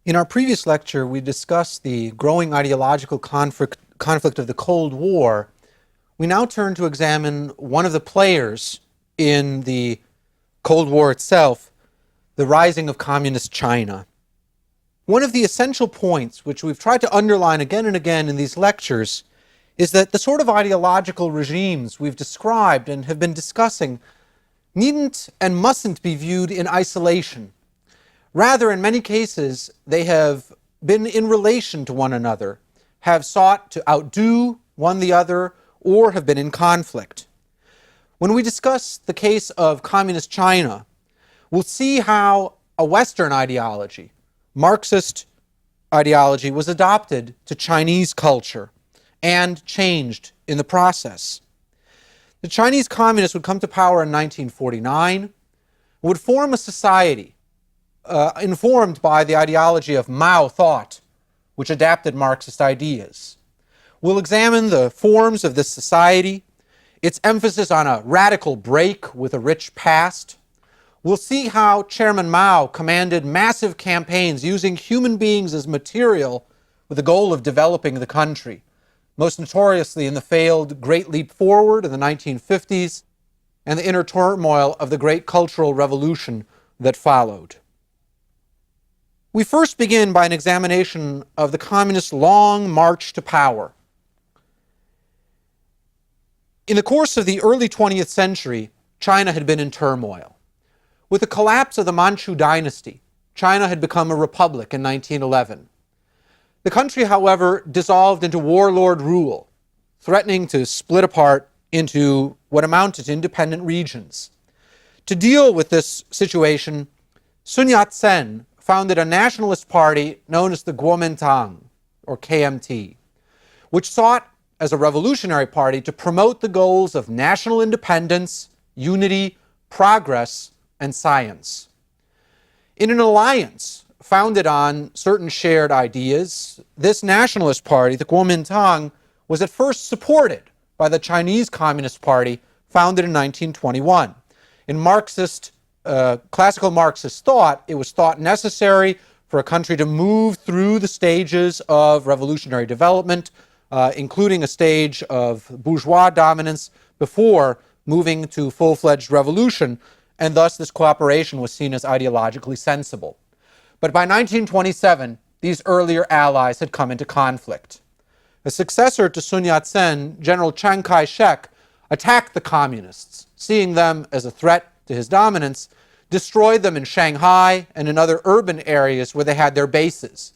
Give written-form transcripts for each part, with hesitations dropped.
In our previous lecture, we discussed the growing ideological conflict of the Cold War. We now turn to examine one of the players in the Cold War itself, the rising of communist China. One of the essential points which we've tried to underline again and again in these lectures is that the sort of ideological regimes we've described and have been discussing needn't and mustn't be viewed in isolation. Rather, in many cases, they have been in relation to one another, have sought to outdo one the other, or have been in conflict. When we discuss the case of communist China, we'll see how a Western ideology, Marxist ideology, was adopted to Chinese culture and changed in the process. The Chinese communists would come to power in 1949, would form a society informed by the ideology of Mao thought, which adapted Marxist ideas. We'll examine the forms of this society, its emphasis on a radical break with a rich past. We'll see how Chairman Mao commanded massive campaigns using human beings as material with the goal of developing the country, most notoriously in the failed Great Leap Forward in the 1950s and the inner turmoil of the Great Cultural Revolution that followed. We first begin by an examination of the communists' long march to power. In the course of the early 20th century, China had been in turmoil. With the collapse of the Manchu dynasty, China had become a republic in 1911. The country, however, dissolved into warlord rule, threatening to split apart into what amounted to independent regions. To deal with this situation, Sun Yat-sen founded a nationalist party known as the Kuomintang, or KMT, which sought, as a revolutionary party, to promote the goals of national independence, unity, progress, and science. In an alliance founded on certain shared ideas, this nationalist party, the Kuomintang, was at first supported by the Chinese Communist Party, founded in 1921. In classical Marxist thought, it was thought necessary for a country to move through the stages of revolutionary development, including a stage of bourgeois dominance, before moving to full-fledged revolution, and thus this cooperation was seen as ideologically sensible. But by 1927, these earlier allies had come into conflict. A successor to Sun Yat-sen, General Chiang Kai-shek, attacked the communists, seeing them as a threat to his dominance, destroyed them in Shanghai and in other urban areas where they had their bases.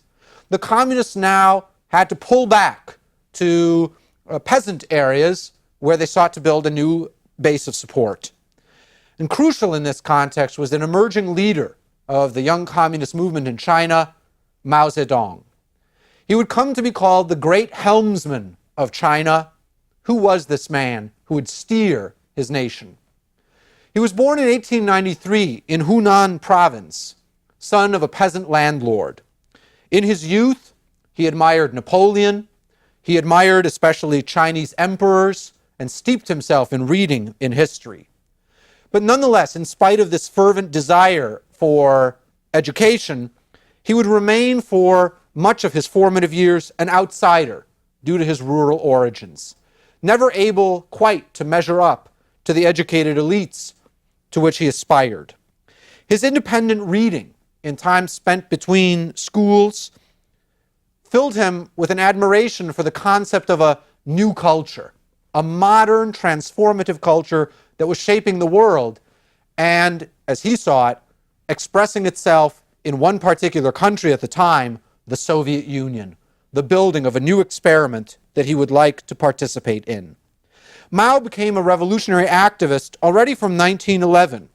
The communists now had to pull back to peasant areas where they sought to build a new base of support. And crucial in this context was an emerging leader of the young communist movement in China, Mao Zedong. He would come to be called the great helmsman of China. Who was this man who would steer his nation? He was born in 1893 in Hunan province, son of a peasant landlord. In his youth, he admired Napoleon. He admired especially Chinese emperors and steeped himself in reading in history. But nonetheless, in spite of this fervent desire for education, he would remain for much of his formative years an outsider due to his rural origins, never able quite to measure up to the educated elites to which he aspired. His independent reading in time spent between schools filled him with an admiration for the concept of a new culture, a modern, transformative culture that was shaping the world and, as he saw it, expressing itself in one particular country at the time, the Soviet Union, the building of a new experiment that he would like to participate in. Mao became a revolutionary activist already from 1911,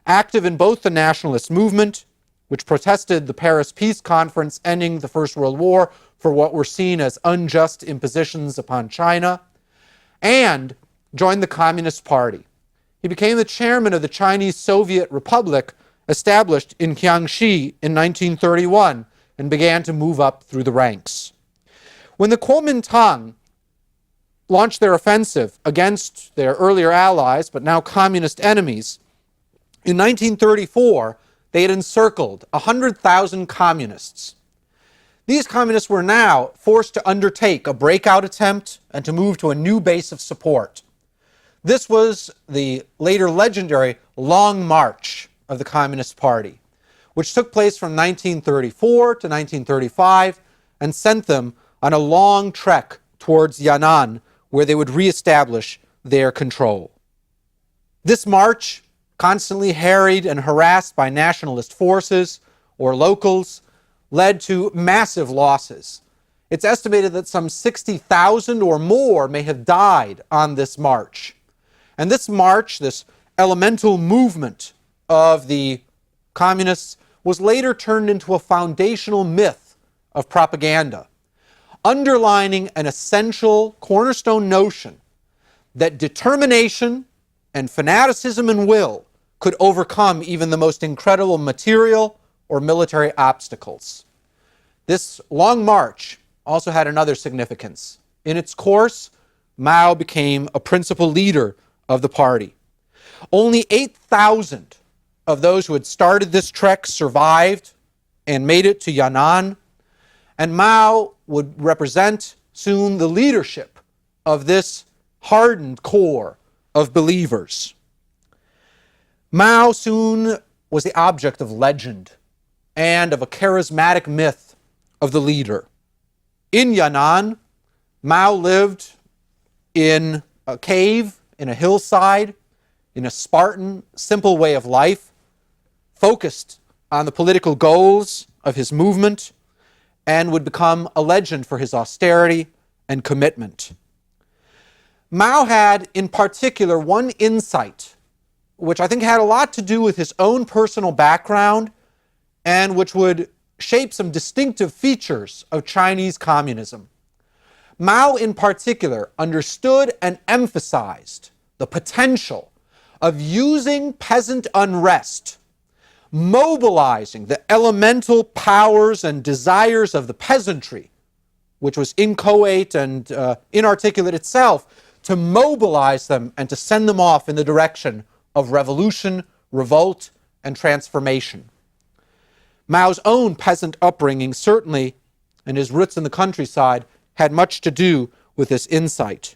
active in both the nationalist movement, which protested the Paris Peace Conference ending the First World War for what were seen as unjust impositions upon China, and joined the Communist Party. He became the chairman of the Chinese Soviet Republic, established in Jiangxi in 1931, and began to move up through the ranks. When the Kuomintang launched their offensive against their earlier allies, but now communist enemies, in 1934, they had encircled 100,000 communists These communists were now forced to undertake a breakout attempt and to move to a new base of support. This was the later legendary Long March of the Communist Party, which took place from 1934 to 1935 and sent them on a long trek towards Yan'an, where they would reestablish their control. This march, constantly harried and harassed by nationalist forces or locals, led to massive losses. It's estimated that some 60,000 or more may have died on this march. And this march, this elemental movement of the communists, was later turned into a foundational myth of propaganda, underlining an essential cornerstone notion that determination and fanaticism and will could overcome even the most incredible material or military obstacles. This long march also had another significance. In its course, Mao became a principal leader of the party. Only 8,000 of those who had started this trek survived and made it to Yan'an, and Mao would represent soon the leadership of this hardened core of believers. Mao soon was the object of legend and of a charismatic myth of the leader. In Yan'an, Mao lived in a cave, in a hillside, in a Spartan, simple way of life, focused on the political goals of his movement, and would become a legend for his austerity and commitment. Mao had, in particular, one insight, which I think had a lot to do with his own personal background and which would shape some distinctive features of Chinese communism. Mao, in particular, understood and emphasized the potential of using peasant unrest, mobilizing the elemental powers and desires of the peasantry, which was inchoate and inarticulate itself, to mobilize them and to send them off in the direction of revolution, revolt, and transformation. Mao's own peasant upbringing certainly, and his roots in the countryside, had much to do with this insight.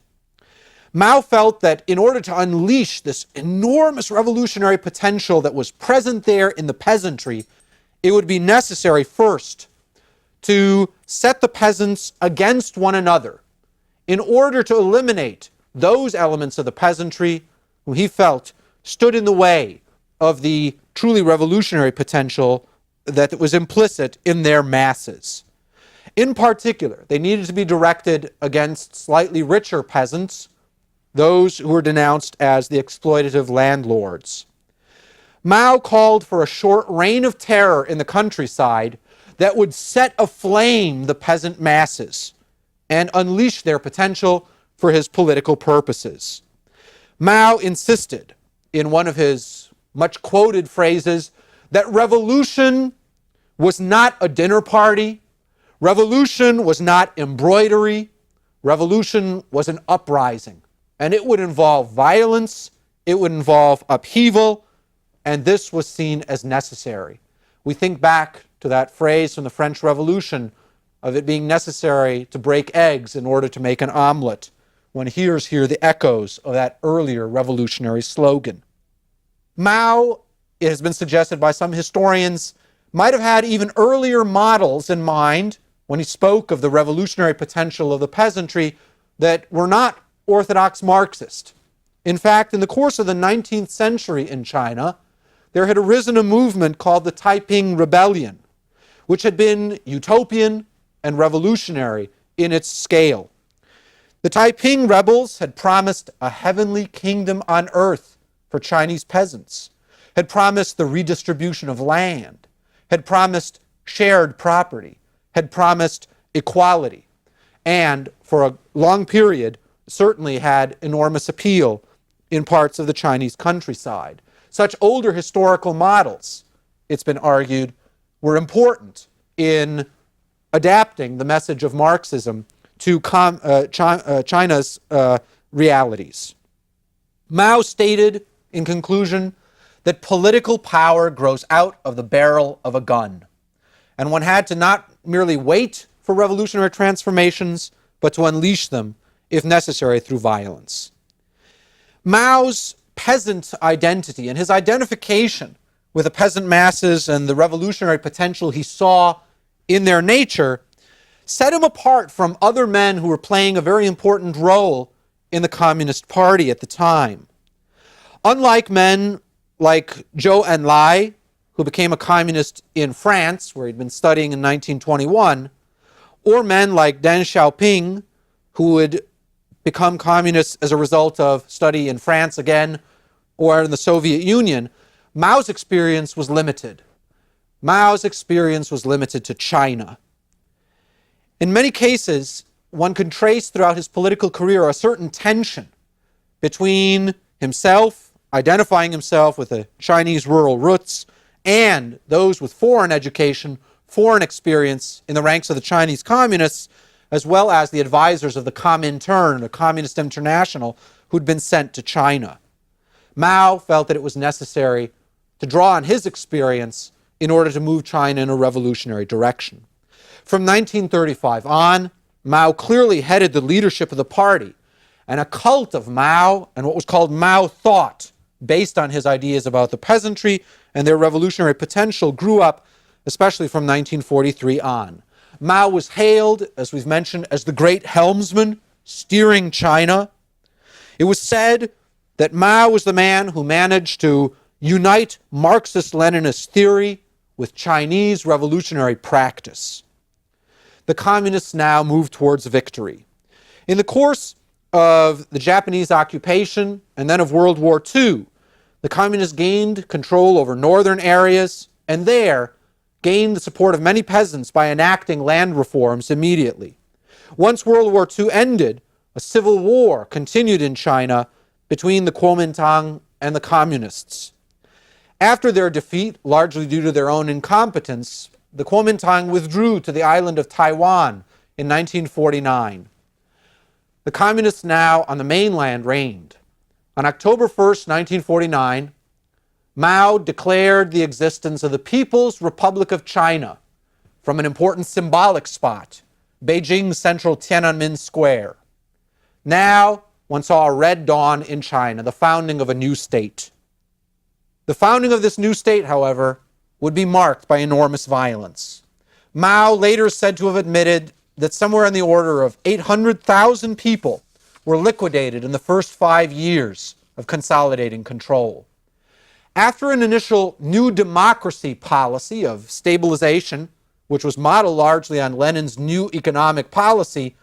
Mao felt that in order to unleash this enormous revolutionary potential that was present there in the peasantry, it would be necessary first to set the peasants against one another in order to eliminate those elements of the peasantry who he felt stood in the way of the truly revolutionary potential that was implicit in their masses. In particular, they needed to be directed against slightly richer peasants, those who were denounced as the exploitative landlords. Mao called for a short reign of terror in the countryside that would set aflame the peasant masses and unleash their potential for his political purposes. Mao insisted, in one of his much quoted phrases, that revolution was not a dinner party, revolution was not embroidery, revolution was an uprising. And it would involve violence, it would involve upheaval, and this was seen as necessary. We think back to that phrase from the French Revolution of it being necessary to break eggs in order to make an omelet. One hears here the echoes of that earlier revolutionary slogan. Mao, it has been suggested by some historians, might have had even earlier models in mind when he spoke of the revolutionary potential of the peasantry that were not orthodox Marxist. In fact, in the course of the 19th century in China, there had arisen a movement called the Taiping Rebellion, which had been utopian and revolutionary in its scale. The Taiping rebels had promised a heavenly kingdom on earth for Chinese peasants, had promised the redistribution of land, had promised shared property, had promised equality, and for a long period certainly had enormous appeal in parts of the Chinese countryside. Such older historical models, it's been argued, were important in adapting the message of Marxism to China's realities. Mao stated, in conclusion, that political power grows out of the barrel of a gun. and one had to not merely wait for revolutionary transformations, but to unleash them, if necessary, through violence. Mao's peasant identity and his identification with the peasant masses and the revolutionary potential he saw in their nature set him apart from other men who were playing a very important role in the Communist Party at the time. Unlike men like Zhou Enlai, who became a communist in France, where he'd been studying in 1921, or men like Deng Xiaoping, who would become communists as a result of study in France again, or in the Soviet Union, Mao's experience was limited. Mao's experience was limited to China. In many cases, one can trace throughout his political career a certain tension between himself, identifying himself with the Chinese rural roots, and those with foreign education, foreign experience in the ranks of the Chinese communists, as well as the advisors of the Comintern, the Communist International, who'd been sent to China. Mao felt that it was necessary to draw on his experience in order to move China in a revolutionary direction. From 1935 on, Mao clearly headed the leadership of the party, and a cult of Mao and what was called Mao thought, based on his ideas about the peasantry and their revolutionary potential, grew up, especially from 1943 on. Mao was hailed, as we've mentioned, as the great helmsman steering China. It was said that Mao was the man who managed to unite Marxist-Leninist theory with Chinese revolutionary practice. The communists now moved towards victory. In the course of the Japanese occupation and then of World War II, the communists gained control over northern areas and there gained the support of many peasants by enacting land reforms immediately. Once World War II ended, a civil war continued in China between the Kuomintang and the communists. After their defeat, largely due to their own incompetence, the Kuomintang withdrew to the island of Taiwan in 1949. The communists now on the mainland reigned. On October 1st, 1949, Mao declared the existence of the People's Republic of China from an important symbolic spot, Beijing's central Tiananmen Square. Now, one saw a red dawn in China, the founding of a new state. The founding of this new state, however, would be marked by enormous violence. Mao later said to have admitted that somewhere in the order of 800,000 people were liquidated in the first 5 years of consolidating control. After an initial new democracy policy of stabilization, which was modeled largely on Lenin's new economic policy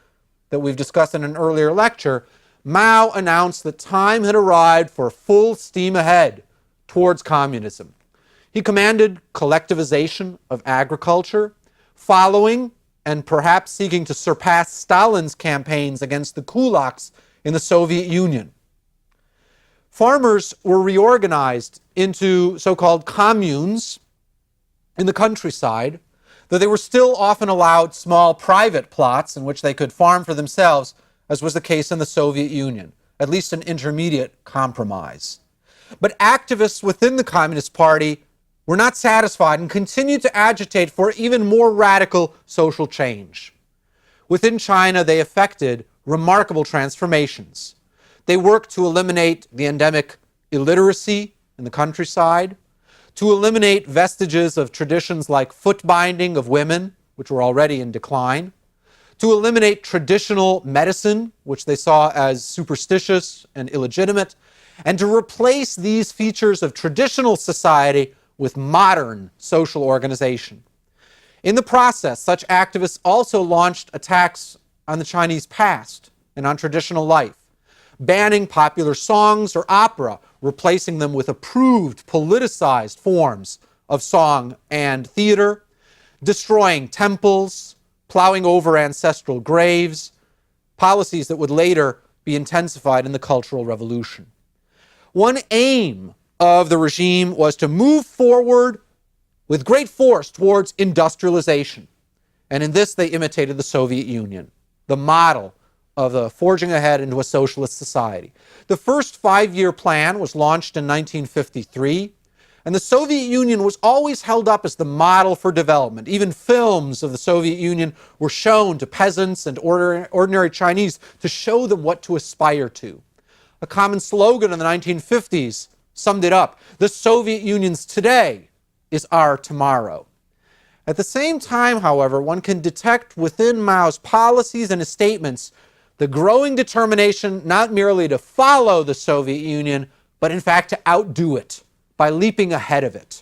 that we've discussed in an earlier lecture, Mao announced that time had arrived for full steam ahead towards communism. He commanded collectivization of agriculture, following and perhaps seeking to surpass Stalin's campaigns against the kulaks in the Soviet Union. Farmers were reorganized into so-called communes in the countryside, though they were still often allowed small private plots in which they could farm for themselves, as was the case in the Soviet Union, at least an intermediate compromise. But activists within the Communist Party were not satisfied and continued to agitate for even more radical social change. Within China, they effected remarkable transformations. They worked to eliminate the endemic illiteracy in the countryside, to eliminate vestiges of traditions like foot binding of women, which were already in decline, to eliminate traditional medicine, which they saw as superstitious and illegitimate, and to replace these features of traditional society with modern social organization. In the process, such activists also launched attacks on the Chinese past and on traditional life, banning popular songs or opera, replacing them with approved, politicized forms of song and theater, destroying temples, plowing over ancestral graves, policies that would later be intensified in the Cultural Revolution. One aim of the regime was to move forward with great force towards industrialization. And in this, they imitated the Soviet Union, the model of the forging ahead into a socialist society. The first 5-year plan was launched in 1953. And the Soviet Union was always held up as the model for development. Even films of the Soviet Union were shown to peasants and ordinary Chinese to show them what to aspire to. A common slogan in the 1950s summed it up: the Soviet Union's today is our tomorrow. At the same time, however, one can detect within Mao's policies and his statements the growing determination not merely to follow the Soviet Union, but in fact to outdo it by leaping ahead of it.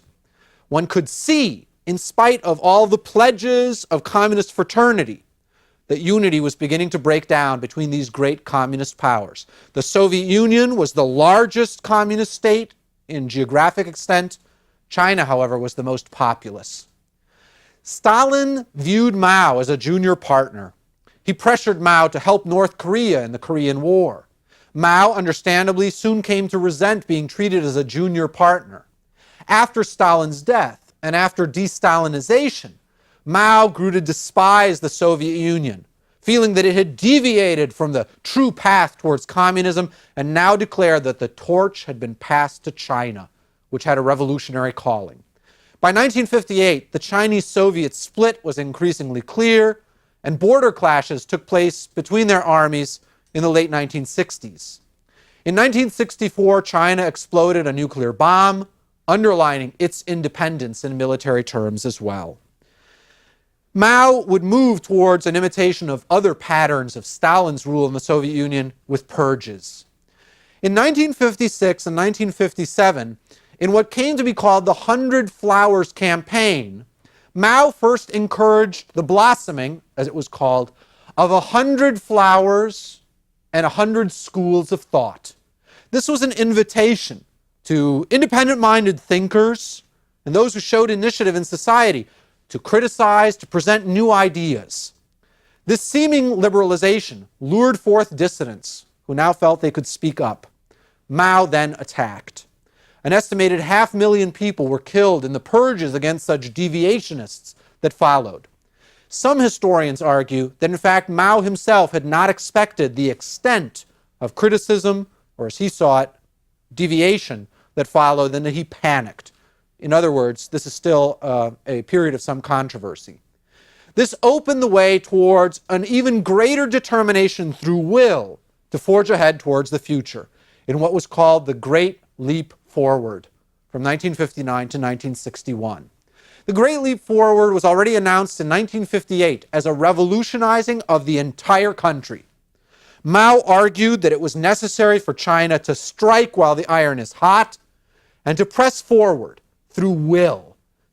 One could see, in spite of all the pledges of communist fraternity, that unity was beginning to break down between these great communist powers. The Soviet Union was the largest communist state in geographic extent. China, however, was the most populous. Stalin viewed Mao as a junior partner. He pressured Mao to help North Korea in the Korean War. Mao, understandably, soon came to resent being treated as a junior partner. After Stalin's death and after de-Stalinization, Mao grew to despise the Soviet Union, feeling that it had deviated from the true path towards communism, and now declared that the torch had been passed to China, which had a revolutionary calling. By 1958, the Chinese-Soviet split was increasingly clear, and border clashes took place between their armies in the late 1960s. In 1964, China exploded a nuclear bomb, underlining its independence in military terms as well. Mao would move towards an imitation of other patterns of Stalin's rule in the Soviet Union with purges. In 1956 and 1957, in what came to be called the 100 Flowers Campaign, Mao first encouraged the blossoming, as it was called, of 100 flowers and 100 schools of thought. This was an invitation to independent-minded thinkers and those who showed initiative in society to criticize, to present new ideas. This seeming liberalization lured forth dissidents who now felt they could speak up. Mao then attacked. An estimated 500,000 people were killed in the purges against such deviationists that followed. Some historians argue that in fact Mao himself had not expected the extent of criticism, or as he saw it, deviation that followed, and that he panicked. In other words, this is still a period of some controversy. This opened the way towards an even greater determination through will to forge ahead towards the future in what was called the Great Leap Forward from 1959 to 1961. The Great Leap Forward was already announced in 1958 as a revolutionizing of the entire country. Mao argued that it was necessary for China to strike while the iron is hot and to press forward through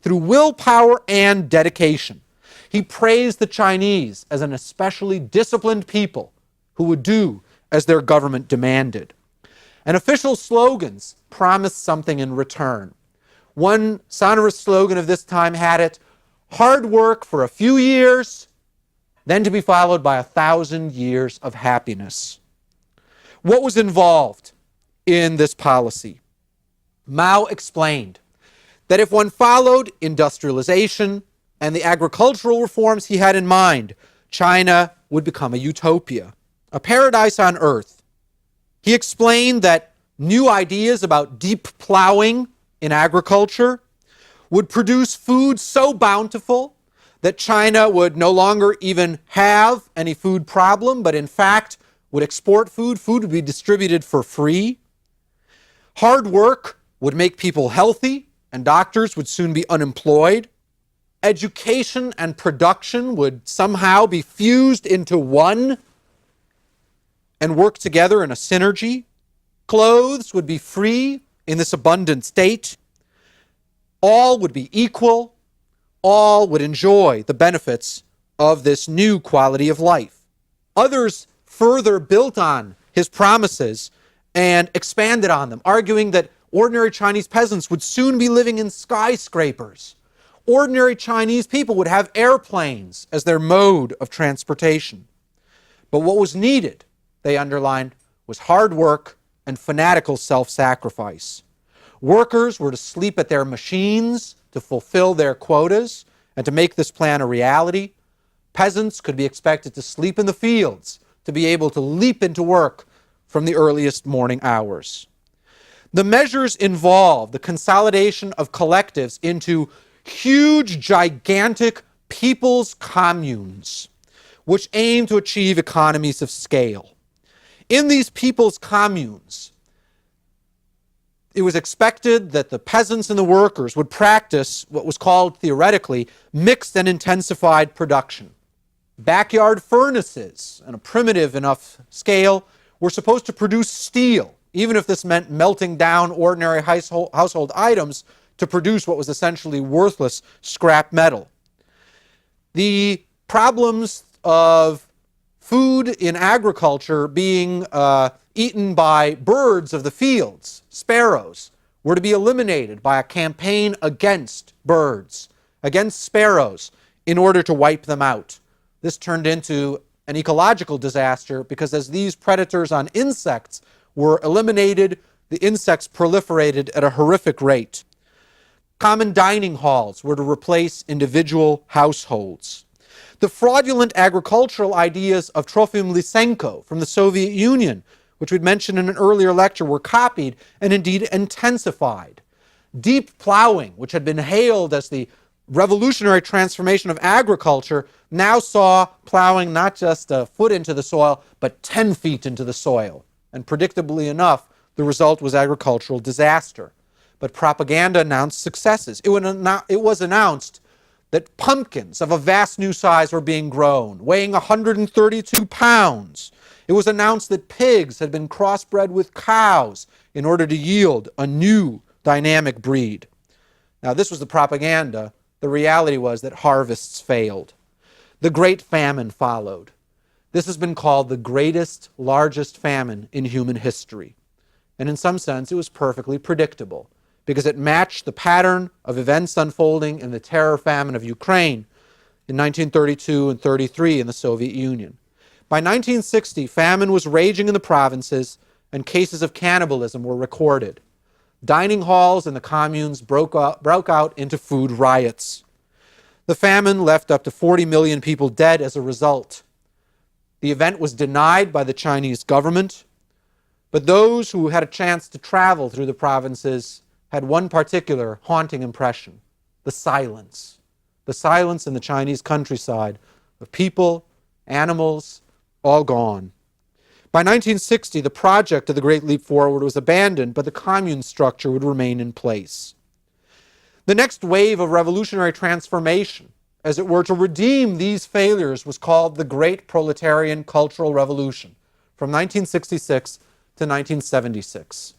willpower and dedication. He praised the Chinese as an especially disciplined people who would do as their government demanded. And official slogans promised something in return. One sonorous slogan of this time had it: hard work for a few years, then to be followed by 1,000 years of happiness. What was involved in this policy? Mao explained that if one followed industrialization and the agricultural reforms he had in mind, China would become a utopia, a paradise on earth. He explained that new ideas about deep plowing in agriculture would produce food so bountiful that China would no longer even have any food problem, but in fact would export food. Food would be distributed for free. Hard work would make people healthy, and doctors would soon be unemployed. Education and production would somehow be fused into one and work together in a synergy. Clothes would be free in this abundant state. All would be equal. All would enjoy the benefits of this new quality of life. Others further built on his promises and expanded on them, arguing that ordinary Chinese peasants would soon be living in skyscrapers. Ordinary Chinese people would have airplanes as their mode of transportation. But what was needed, they underlined, was hard work and fanatical self-sacrifice. Workers were to sleep at their machines to fulfill their quotas and to make this plan a reality. Peasants could be expected to sleep in the fields to be able to leap into work from the earliest morning hours. The measures involve the consolidation of collectives into huge, gigantic people's communes, which aim to achieve economies of scale. In these people's communes, it was expected that the peasants and the workers would practice what was called, theoretically, mixed and intensified production. Backyard furnaces, on a primitive enough scale, were supposed to produce steel, even if this meant melting down ordinary household items to produce what was essentially worthless scrap metal. The problems of food in agriculture being eaten by birds of the fields, sparrows, were to be eliminated by a campaign against birds, against sparrows, in order to wipe them out. This turned into an ecological disaster because as these predators on insects were eliminated, the insects proliferated at a horrific rate. Common dining halls were to replace individual households. The fraudulent agricultural ideas of Trofim Lysenko from the Soviet Union, which we'd mentioned in an earlier lecture, were copied and indeed intensified. Deep plowing, which had been hailed as the revolutionary transformation of agriculture, now saw plowing not just a foot into the soil, but 10 feet into the soil. And predictably enough, the result was agricultural disaster. But propaganda announced successes. It was announced that pumpkins of a vast new size were being grown, weighing 132 pounds. It was announced that pigs had been crossbred with cows in order to yield a new dynamic breed. Now, this was the propaganda. The reality was that harvests failed. The Great Famine followed. This has been called the greatest, largest famine in human history. And in some sense, it was perfectly predictable because it matched the pattern of events unfolding in the terror famine of Ukraine in 1932 and 33 in the Soviet Union. By 1960, famine was raging in the provinces and cases of cannibalism were recorded. Dining halls in the communes broke out into food riots. The famine left up to 40 million people dead as a result. The event was denied by the Chinese government, but those who had a chance to travel through the provinces had one particular haunting impression: the silence. The silence in the Chinese countryside of people, animals, all gone. By 1960, the project of the Great Leap Forward was abandoned, but the commune structure would remain in place. The next wave of revolutionary transformation, as it were, to redeem these failures, was called the Great Proletarian Cultural Revolution from 1966 to 1976.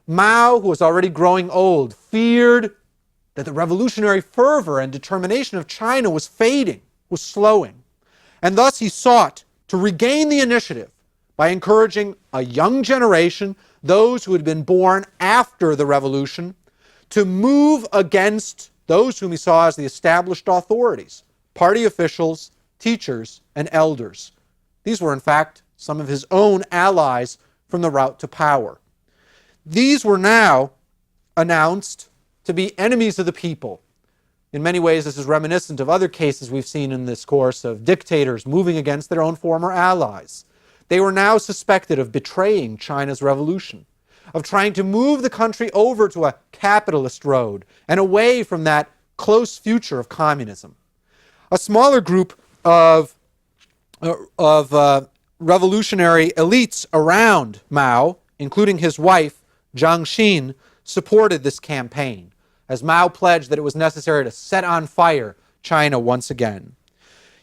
Mao, who was already growing old, feared that the revolutionary fervor and determination of China was fading, was slowing. And thus he sought to regain the initiative by encouraging a young generation, those who had been born after the revolution, to move against those whom he saw as the established authorities, party officials, teachers, and elders. These were, in fact, some of his own allies from the route to power. These were now announced to be enemies of the people. In many ways, this is reminiscent of other cases we've seen in this course of dictators moving against their own former allies. They were now suspected of betraying China's revolution, of trying to move the country over to a capitalist road and away from that close future of communism. A smaller group of revolutionary elites around Mao, including his wife, Jiang Xin, supported this campaign, as Mao pledged that it was necessary to set on fire China once again.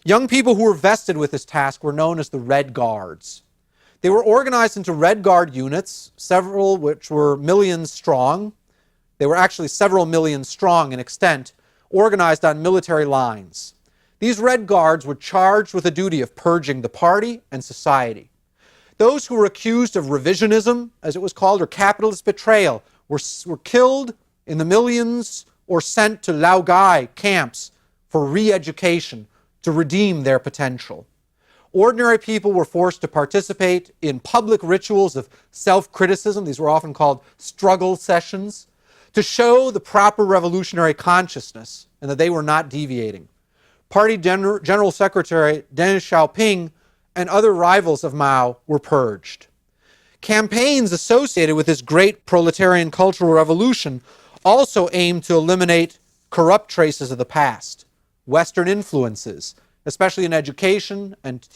Young people who were vested with this task were known as the Red Guards. They were organized into Red Guard units, several which were millions strong. They were actually several million strong in extent, organized on military lines. These Red Guards were charged with the duty of purging the party and society. Those who were accused of revisionism, as it was called, or capitalist betrayal, were killed in the millions or sent to Laogai camps for re-education to redeem their potential. Ordinary people were forced to participate in public rituals of self-criticism. These were often called struggle sessions, to show the proper revolutionary consciousness and that they were not deviating. Party General Secretary Deng Xiaoping and other rivals of Mao were purged. campaigns associated with this great proletarian cultural revolution also aimed to eliminate corrupt traces of the past, Western influences, especially in education and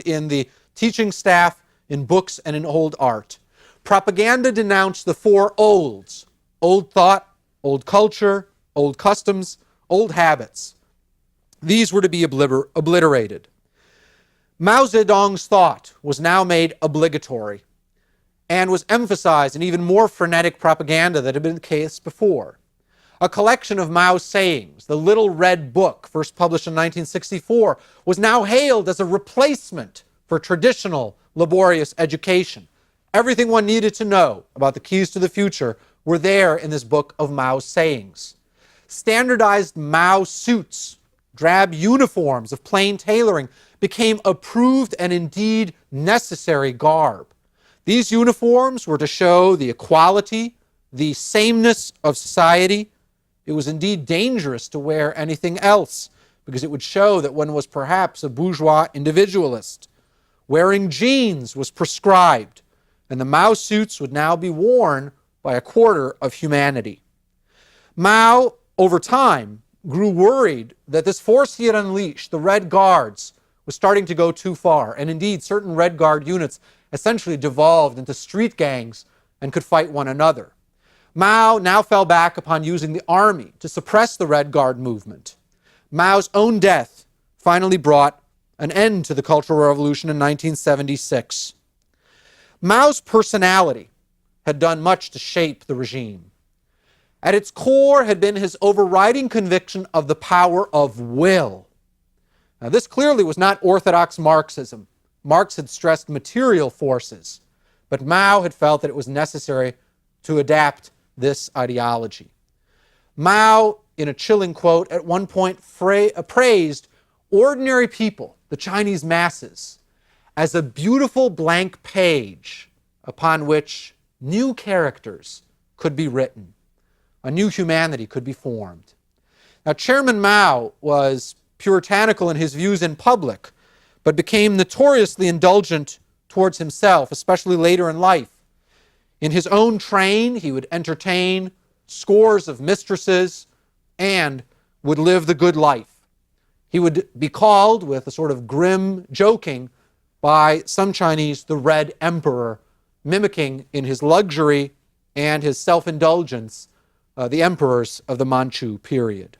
in the teaching staff, in books and in old art. Propaganda denounced the four olds: old thought, old culture, old customs, old habits. These were to be obliterated. Mao Zedong's thought was now made obligatory and was emphasized in even more frenetic propaganda than had been the case before. A collection of Mao's sayings, the Little Red Book, first published in 1964, was now hailed as a replacement for traditional laborious education. Everything one needed to know about the keys to the future were there in this book of Mao's sayings. Standardized Mao suits, drab uniforms of plain tailoring, became approved and indeed necessary garb. These uniforms were to show the equality, the sameness of society. It was indeed dangerous to wear anything else, because it would show that one was perhaps a bourgeois individualist. Wearing jeans was prescribed, and the Mao suits would now be worn by a quarter of humanity. Mao, over time, grew worried that this force he had unleashed, the Red Guards, was starting to go too far, and indeed certain Red Guard units essentially devolved into street gangs and could fight one another. Mao now fell back upon using the army to suppress the Red Guard movement. Mao's own death finally brought an end to the Cultural Revolution in 1976. Mao's personality had done much to shape the regime. At its core had been his overriding conviction of the power of will. Now, this clearly was not orthodox Marxism. Marx had stressed material forces, but Mao had felt that it was necessary to adapt this ideology. Mao, in a chilling quote, at one point praised ordinary people, the Chinese masses, as a beautiful blank page upon which new characters could be written. A new humanity could be formed. Now, Chairman Mao was puritanical in his views in public, but became notoriously indulgent towards himself, especially later in life. In his own train, he would entertain scores of mistresses and would live the good life. He would be called, with a sort of grim joking, by some Chinese, the Red Emperor, mimicking in his luxury and his self-indulgence the emperors of the Manchu period.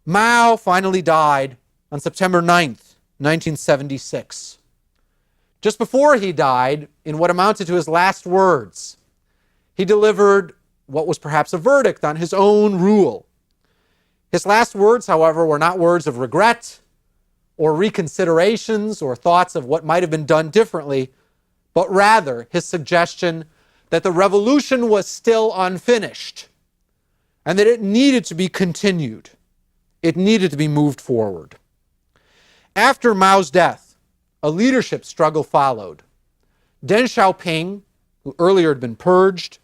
Mao finally died on September 9th, 1976. Just before he died, in what amounted to his last words, he delivered what was perhaps a verdict on his own rule. His last words, however, were not words of regret or reconsiderations or thoughts of what might have been done differently, but rather his suggestion that the revolution was still unfinished and that it needed to be continued. It needed to be moved forward. After Mao's death, a leadership struggle followed. Deng Xiaoping, who earlier had been purged,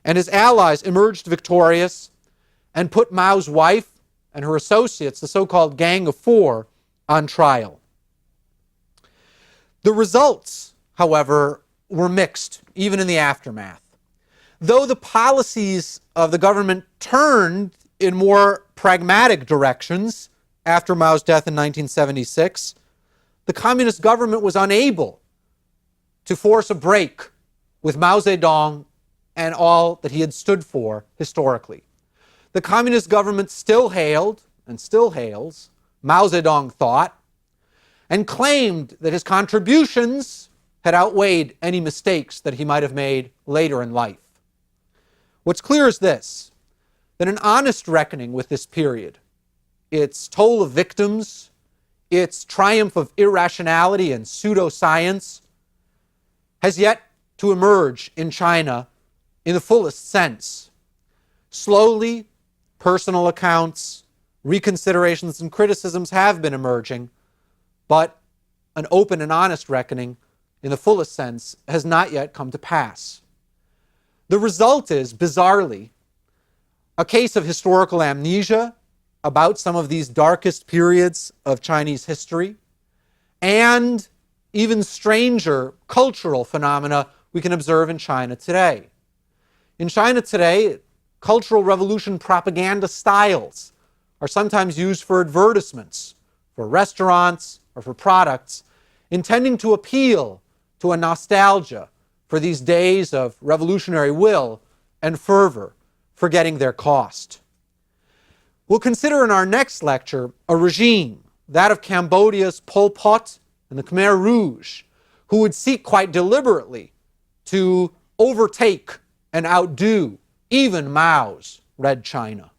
and his allies emerged victorious and put Mao's wife and her associates, the so-called Gang of Four, on trial. The results, however, were mixed, even in the aftermath. Though the policies of the government turned in more pragmatic directions after Mao's death in 1976, the communist government was unable to force a break with Mao Zedong and all that he had stood for historically. The communist government still hailed, and still hails, Mao Zedong thought, and claimed that his contributions had outweighed any mistakes that he might have made later in life. What's clear is this, that an honest reckoning with this period, its toll of victims, its triumph of irrationality and pseudoscience, has yet to emerge in China in the fullest sense. Slowly, personal accounts, reconsiderations, and criticisms have been emerging, but an open and honest reckoning in the fullest sense has not yet come to pass. The result is, bizarrely, a case of historical amnesia about some of these darkest periods of Chinese history, and even stranger cultural phenomena we can observe in China today. In China today, cultural revolution propaganda styles are sometimes used for advertisements, for restaurants, or for products, intending to appeal to a nostalgia for these days of revolutionary will and fervor, forgetting their cost. We'll consider in our next lecture a regime, that of Cambodia's Pol Pot and the Khmer Rouge, who would seek quite deliberately to overtake and outdo even Mao's Red China.